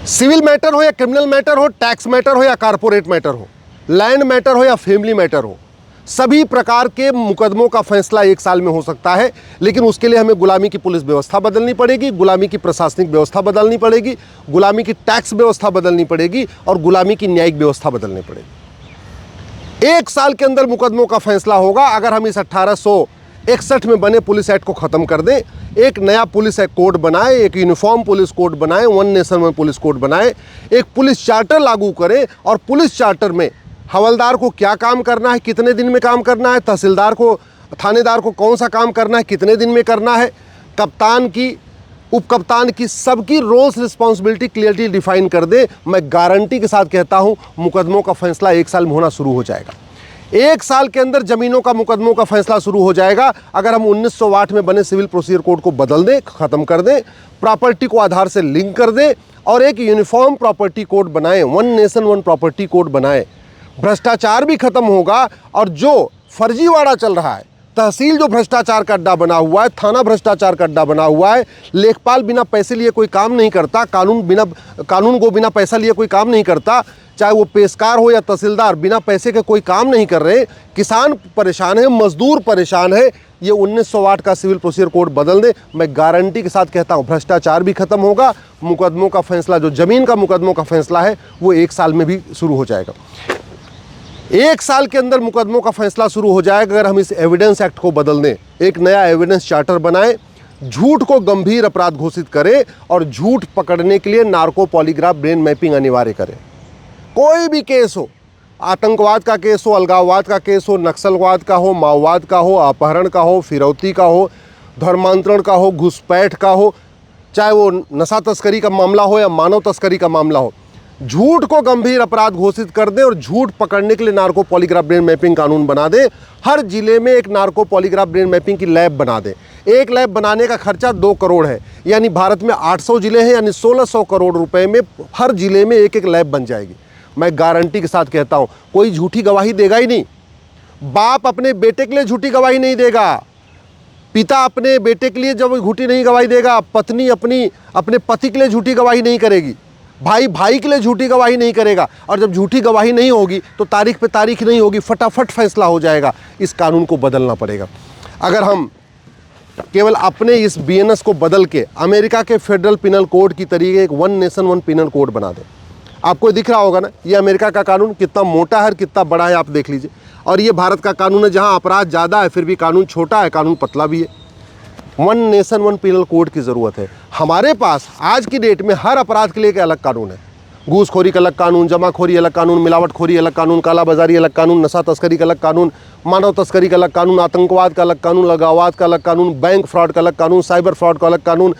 Civil matter हो या criminal matter हो, टैक्स मैटर हो या कारपोरेट मैटर हो, लैंड मैटर हो या फैमिली मैटर हो, सभी प्रकार के मुकदमों का फैसला 1 साल में हो सकता है। लेकिन उसके लिए हमें गुलामी की पुलिस व्यवस्था बदलनी पड़ेगी, गुलामी की प्रशासनिक व्यवस्था बदलनी पड़ेगी, गुलामी की टैक्स व्यवस्था बदलनी पड़ेगी और गुलामी की न्यायिक व्यवस्था बदलनी पड़ेगी। 1 साल के अंदर मुकदमों का फैसला होगा अगर हम इस 1861 में बने पुलिस एक्ट को ख़त्म कर दें, एक नया पुलिस एक्ट कोड बनाए, एक यूनिफॉर्म पुलिस कोड बनाए, one nation one police code बनाए, एक पुलिस चार्टर लागू करें और पुलिस चार्टर में हवलदार को क्या काम करना है, कितने दिन में काम करना है, तहसीलदार को, थानेदार को कौन सा काम करना है, कितने दिन में करना है, कप्तान की, उप कप्तान की, सबकी रोल्स रिस्पॉन्सिबिलिटी क्लियरली डिफाइन कर दे। मैं गारंटी के साथ कहता हूं मुकदमों का फैसला 1 साल में होना शुरू हो जाएगा। 1 साल के अंदर जमीनों का मुकदमों का फैसला शुरू हो जाएगा अगर हम 1908 में बने सिविल प्रोसीजर कोड को बदल दें, ख़त्म कर दें, प्रॉपर्टी को आधार से लिंक कर दें और एक यूनिफॉर्म प्रॉपर्टी कोड बनाएं, one nation one property code बनाएं। भ्रष्टाचार भी खत्म होगा और जो फर्जीवाड़ा चल रहा है, तहसील जो भ्रष्टाचार का अड्डा बना हुआ है, थाना भ्रष्टाचार का अड्डा बना हुआ है, लेखपाल बिना पैसे लिए कोई काम नहीं करता, कानून को बिना पैसा लिए कोई काम नहीं करता, चाहे वो पेशकार हो या तहसीलदार बिना पैसे के कोई काम नहीं कर रहे, किसान परेशान है, मजदूर परेशान है। ये 1908 का सिविल प्रोसीजर कोड बदल दे, मैं गारंटी के साथ कहता हूँ भ्रष्टाचार भी खत्म होगा, मुकदमों का फैसला, जो जमीन का मुकदमों का फैसला है वो 1 साल में भी शुरू हो जाएगा। 1 साल के अंदर मुकदमों का फैसला शुरू हो जाएगा अगर हम इस एविडेंस एक्ट को बदल दें, एक नया एविडेंस चार्टर बनाएं, झूठ को गंभीर अपराध घोषित करें और झूठ पकड़ने के लिए नार्को पॉलीग्राफ ब्रेन मैपिंग अनिवार्य करें। कोई भी केस हो, आतंकवाद का केस हो, अलगाववाद का केस हो, नक्सलवाद का हो, माओवाद का हो, अपहरण का हो, फिरौती का हो, धर्मांतरण का हो, घुसपैठ का हो, चाहे वो नशा तस्करी का मामला हो या मानव तस्करी का मामला हो, झूठ को गंभीर अपराध घोषित कर दें और झूठ पकड़ने के लिए नार्को पॉलीग्राफ ब्रेन मैपिंग कानून बना दें। हर जिले में एक नार्को पॉलीग्राफ ब्रेन मैपिंग की लैब बना दें। एक लैब बनाने का खर्चा 2 करोड़ है, यानी भारत में 800 जिले हैं, यानी 1600 करोड़ रुपए में हर जिले में एक लैब बन जाएगी। मैं गारंटी के साथ कहता हूं कोई झूठी गवाही देगा ही नहीं। बाप अपने बेटे के लिए झूठी गवाही नहीं देगा, पिता अपने बेटे के लिए जब झूठी नहीं गवाही देगा, पत्नी अपने पति के लिए झूठी गवाही नहीं करेगी, भाई भाई के लिए झूठी गवाही नहीं करेगा। और जब झूठी गवाही नहीं होगी तो तारीख पे तारीख नहीं होगी, फटाफट फैसला हो जाएगा। इस कानून को बदलना पड़ेगा। अगर हम केवल अपने इस BNS को बदल के अमेरिका के फेडरल पिनल कोड की तरीके एक one nation one penal code बना दें, आपको दिख रहा होगा ना ये अमेरिका का कानून कितना मोटा है और कितना बड़ा है, आप देख लीजिए। और ये भारत का कानून है जहां अपराध ज़्यादा है फिर भी कानून छोटा है, कानून पतला भी है। One nation one penal code की ज़रूरत है। हमारे पास आज की डेट में हर अपराध के लिए एक अलग कानून है। घूसखोरी का अलग कानून, जमाखोरी अलग कानून, मिलावटखोरी अलग कानून, कालाबाजारी अलग कानून, नशा तस्करी का अलग कानून, मानव तस्करी का अलग कानून, आतंकवाद का अलग कानून, अलगाववाद का अलग कानून, बैंक फ्रॉड का अलग कानून, साइबर फ्रॉड का अलग कानून,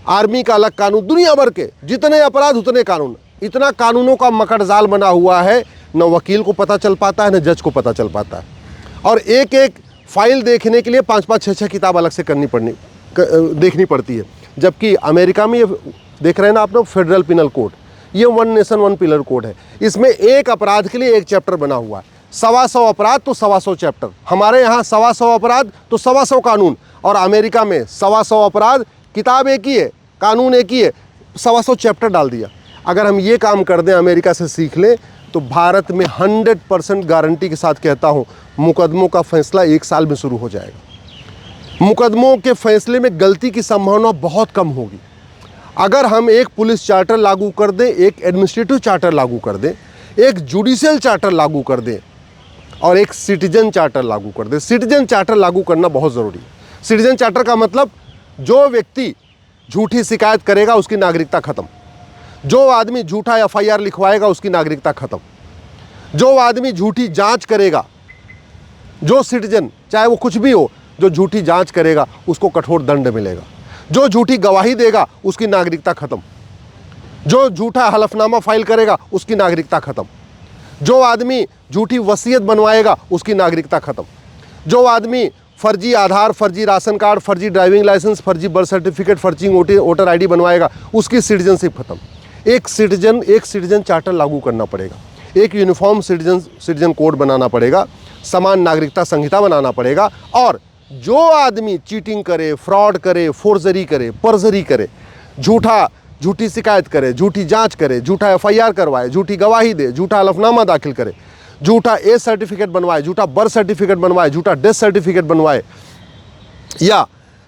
आर्मी का अलग कानून, दुनिया भर के जितने अपराध उतने कानून। इतना कानूनों का मकड़जाल बना हुआ है, न वकील को पता चल पाता है न जज को पता चल पाता है। और एक एक फाइल देखने के लिए 5-5, 6-6 किताब अलग से देखनी पड़ती है। जबकि अमेरिका में ये देख रहे हैं ना आप लोग, फेडरल पिनल कोड, ये one nation one penal code है। इसमें एक अपराध के लिए एक चैप्टर बना हुआ है। 125 अपराध तो 125 चैप्टर। हमारे यहाँ 125 अपराध तो 125 कानून, और अमेरिका में 125 अपराध, किताब एक ही है, कानून एक ही है, 125 चैप्टर डाल दिया। अगर हम ये काम कर दें, अमेरिका से सीख लें, तो भारत में 100% गारंटी के साथ कहता हूँ मुकदमों का फैसला 1 साल में शुरू हो जाएगा। मुकदमों के फैसले में गलती की संभावना बहुत कम होगी। अगर हम एक पुलिस चार्टर लागू कर दें, एक एडमिनिस्ट्रेटिव चार्टर लागू कर दें, एक जुडिशियल चार्टर लागू कर दें और एक सिटीजन चार्टर लागू कर दें। सिटीजन चार्टर लागू करना बहुत ज़रूरी है। सिटीजन चार्टर का मतलब जो व्यक्ति झूठी शिकायत करेगा उसकी नागरिकता खत्म, जो आदमी झूठा FIR लिखवाएगा उसकी नागरिकता खत्म, जो आदमी झूठी जांच करेगा, जो सिटीजन चाहे वो कुछ भी हो, जो झूठी जांच करेगा उसको कठोर दंड मिलेगा, जो झूठी गवाही देगा उसकी नागरिकता खत्म, जो झूठा हलफनामा फाइल करेगा उसकी नागरिकता खत्म, जो आदमी झूठी वसीयत बनवाएगा उसकी नागरिकता खत्म, जो आदमी फर्जी आधार, फर्जी राशन कार्ड, फर्जी ड्राइविंग लाइसेंस, फर्जी बर्थ सर्टिफिकेट, फर्जी वोटर ID बनवाएगा उसकी सिटीजनशिप खत्म। एक सिटीजन चार्टर लागू करना पड़ेगा, एक यूनिफॉर्म सिटीजन कोड बनाना पड़ेगा, समान नागरिकता संहिता बनाना पड़ेगा। और जो आदमी चीटिंग करे, फ्रॉड करे, फोर्जरी करे, पर्जरी करे, झूठा झूठी शिकायत करे, झूठी जांच करे, झूठा FIR करवाए, झूठी गवाही दे, झूठा हलफनामा दाखिल करे, झूठा एज सर्टिफिकेट बनवाए, झूठा बर्थ सर्टिफिकेट बनवाए, झूठा डेथ सर्टिफिकेट बनवाए, या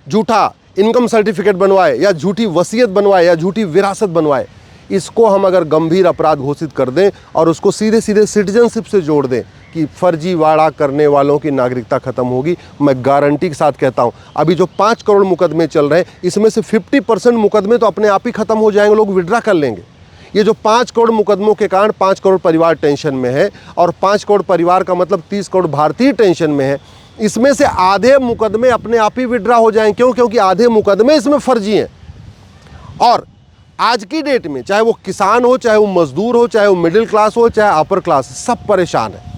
झूठा इनकम सर्टिफिकेट बनवाए, या झूठी वसीयत बनवाए, या झूठी विरासत बनवाए, इसको हम अगर गंभीर अपराध घोषित कर दें और उसको सीधे सीधे सिटीजनशिप से जोड़ दें कि फर्जीवाड़ा करने वालों की नागरिकता खत्म होगी। मैं गारंटी के साथ कहता हूँ, अभी जो 5 करोड़ मुकदमे चल रहे हैं, इसमें से 50% मुकदमे तो अपने आप ही खत्म हो जाएंगे, लोग विड्रा कर लेंगे। ये जो 5 करोड़ मुकदमों के कारण 5 करोड़ परिवार टेंशन में है, और 5 करोड़ परिवार का मतलब 30 करोड़ भारतीय टेंशन में है, इसमें से आधे मुकदमे अपने आप ही विड्रा हो जाएंगे। क्यों? क्योंकि आधे मुकदमे इसमें फर्जी हैं। और आज की डेट में चाहे वो किसान हो, चाहे वो मजदूर हो, चाहे वो मिडिल क्लास हो, चाहे अपर क्लास, सब परेशान है।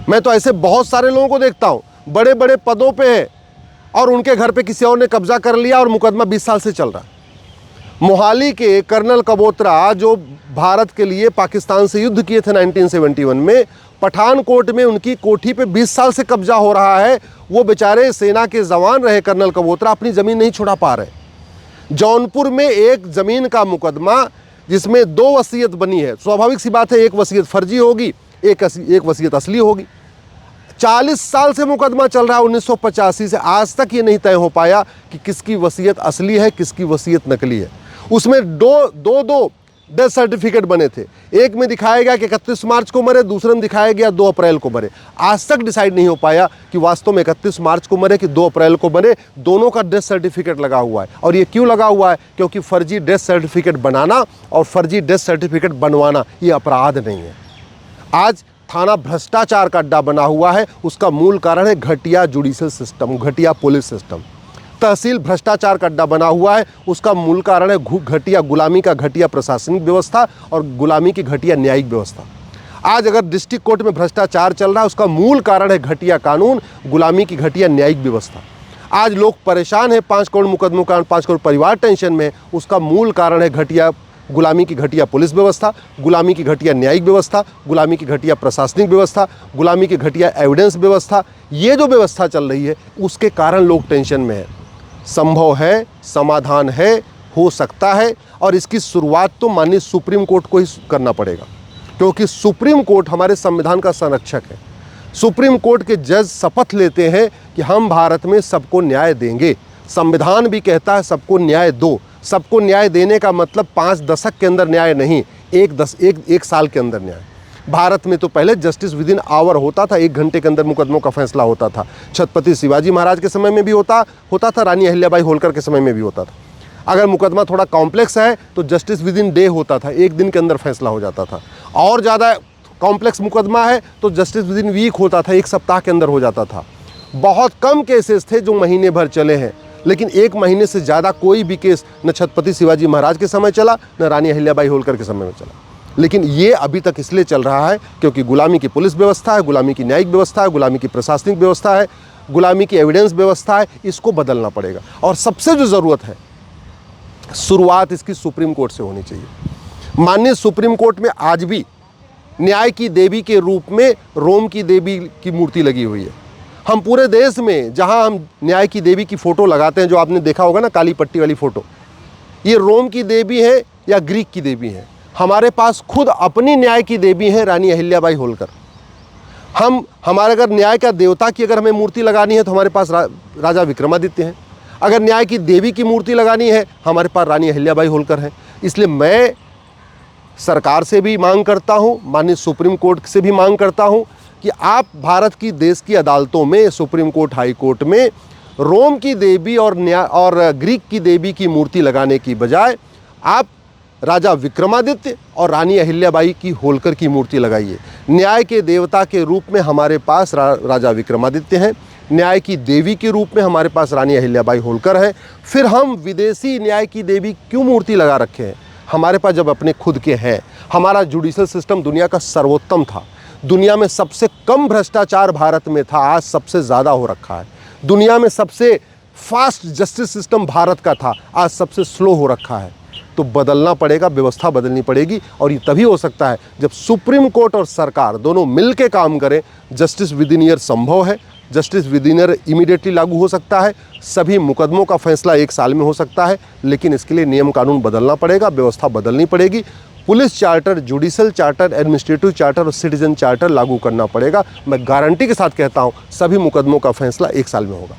मैं तो ऐसे बहुत सारे लोगों को देखता हूँ, बड़े बड़े पदों पे हैं और उनके घर पे किसी और ने कब्जा कर लिया और मुकदमा 20 साल से चल रहा है। मोहाली के कर्नल कबोत्रा जो भारत के लिए पाकिस्तान से युद्ध किए थे 1971 में, पठानकोट में उनकी कोठी पे 20 साल से कब्जा हो रहा है। वो बेचारे सेना के जवान रहे कर्नल कबोत्रा, अपनी ज़मीन नहीं छुड़ा पा रहे। जौनपुर में एक ज़मीन का मुकदमा जिसमें 2 वसीयत बनी है, स्वाभाविक सी बात है, एक वसीयत फर्जी होगी, एक वसीयत असली होगी। 40 साल से मुकदमा चल रहा है, 1985 से आज तक ये नहीं तय हो पाया कि किसकी वसीयत असली है, किसकी वसीयत नकली है। उसमें दो डेथ सर्टिफिकेट बने थे, एक में दिखाया गया कि 31 मार्च को मरे, दूसरे में दिखाया गया 2 अप्रैल को मरे। आज तक डिसाइड नहीं हो पाया कि वास्तव में 31 मार्च को मरे कि 2 अप्रैल को मरे। दोनों का डेथ सर्टिफिकेट लगा हुआ है। और ये क्यों लगा हुआ है? क्योंकि फर्जी डेथ सर्टिफिकेट बनाना और फर्जी डेथ सर्टिफिकेट बनवाना ये अपराध नहीं है। आज थाना भ्रष्टाचार का अड्डा बना हुआ है, उसका मूल कारण है घटिया जुडिशियल सिस्टम, घटिया पुलिस सिस्टम। तहसील भ्रष्टाचार का अड्डा बना हुआ है, उसका मूल कारण है घटिया गुलामी का घटिया प्रशासनिक व्यवस्था और गुलामी की घटिया न्यायिक व्यवस्था। आज अगर डिस्ट्रिक्ट कोर्ट में भ्रष्टाचार चल रहा है, उसका मूल कारण है घटिया कानून, गुलामी की घटिया न्यायिक व्यवस्था। आज लोग परेशान हैं, 5 करोड़ मुकदमों का, 5 करोड़ परिवार टेंशन में, उसका मूल कारण है घटिया गुलामी की घटिया पुलिस व्यवस्था, गुलामी की घटिया न्यायिक व्यवस्था, गुलामी की घटिया प्रशासनिक व्यवस्था, गुलामी की घटिया एविडेंस व्यवस्था। ये जो व्यवस्था चल रही है उसके कारण लोग टेंशन में है। संभव है, समाधान है, हो सकता है, और इसकी शुरुआत तो माननीय सुप्रीम कोर्ट को ही करना पड़ेगा, क्योंकि सुप्रीम कोर्ट हमारे संविधान का संरक्षक है। सुप्रीम कोर्ट के जज शपथ लेते हैं कि हम भारत में सबको न्याय देंगे। संविधान भी कहता है सबको न्याय दो। सबको न्याय देने का मतलब 5 दशक के अंदर न्याय नहीं, एक साल के अंदर न्याय। भारत में तो पहले जस्टिस विद इन आवर होता था, 1 घंटे के अंदर मुकदमों का फैसला होता था। छत्रपति शिवाजी महाराज के समय में भी होता था, रानी अहिल्याबाई होलकर के समय में भी होता था। अगर मुकदमा थोड़ा कॉम्प्लेक्स है तो जस्टिस विद इन डे होता था, 1 दिन के अंदर फैसला हो जाता था। और ज़्यादा कॉम्प्लेक्स मुकदमा है तो जस्टिस विद इन वीक होता था, 1 सप्ताह के अंदर हो जाता था। बहुत कम केसेस थे जो महीने भर चले हैं, लेकिन 1 महीने से ज़्यादा कोई भी केस न छत्रपति शिवाजी महाराज के समय चला, न रानी अहिल्याबाई होलकर के समय में चला। लेकिन ये अभी तक इसलिए चल रहा है क्योंकि गुलामी की पुलिस व्यवस्था है, गुलामी की न्यायिक व्यवस्था है, गुलामी की प्रशासनिक व्यवस्था है, गुलामी की एविडेंस व्यवस्था है। इसको बदलना पड़ेगा। और सबसे जो ज़रूरत है, शुरुआत इसकी सुप्रीम कोर्ट से होनी चाहिए। माननीय सुप्रीम कोर्ट में आज भी न्याय की देवी के रूप में रोम की देवी की मूर्ति लगी हुई है। हम पूरे देश में जहां हम न्याय की देवी की फ़ोटो लगाते हैं, जो आपने देखा होगा ना, काली पट्टी वाली फ़ोटो, ये रोम की देवी है या ग्रीक की देवी है। हमारे पास खुद अपनी न्याय की देवी है, रानी अहिल्याबाई होलकर। हमारे अगर न्याय का देवता की अगर हमें मूर्ति लगानी है तो हमारे पास राजा विक्रमादित्य हैं। अगर न्याय की देवी की मूर्ति लगानी है, हमारे पास रानी अहिल्याबाई होलकर हैं। इसलिए मैं सरकार से भी मांग करता हूँ, माननीय सुप्रीम कोर्ट से भी मांग करता हूँ कि आप भारत की देश की अदालतों में, सुप्रीम कोर्ट, हाई कोर्ट में रोम की देवी और ग्रीक की देवी की मूर्ति लगाने की बजाय आप राजा विक्रमादित्य और रानी अहिल्याबाई की होलकर की मूर्ति लगाइए। न्याय के देवता के रूप में हमारे पास राजा विक्रमादित्य हैं, न्याय की देवी के रूप में हमारे पास रानी अहिल्याबाई होलकर है। फिर हम विदेशी न्याय की देवी क्यों मूर्ति लगा रखे हैं? हमारे पास जब अपने खुद के हैं। हमारा जुडिशल सिस्टम दुनिया का सर्वोत्तम था। दुनिया में सबसे कम भ्रष्टाचार भारत में था, आज सबसे ज़्यादा हो रखा है। दुनिया में सबसे फास्ट जस्टिस सिस्टम भारत का था, आज सबसे स्लो हो रखा है। तो बदलना पड़ेगा, व्यवस्था बदलनी पड़ेगी। और ये तभी हो सकता है जब सुप्रीम कोर्ट और सरकार दोनों मिल के काम करें। जस्टिस विद इन ईयर संभव है, जस्टिस विदिनर इमीडिएटली लागू हो सकता है, सभी मुकदमों का फैसला 1 साल में हो सकता है, लेकिन इसके लिए नियम कानून बदलना पड़ेगा, व्यवस्था बदलनी पड़ेगी। Police charter, judicial charter, administrative charter और सिटीजन चार्टर लागू करना पड़ेगा। मैं गारंटी के साथ कहता हूँ सभी मुकदमों का फैसला 1 साल में होगा।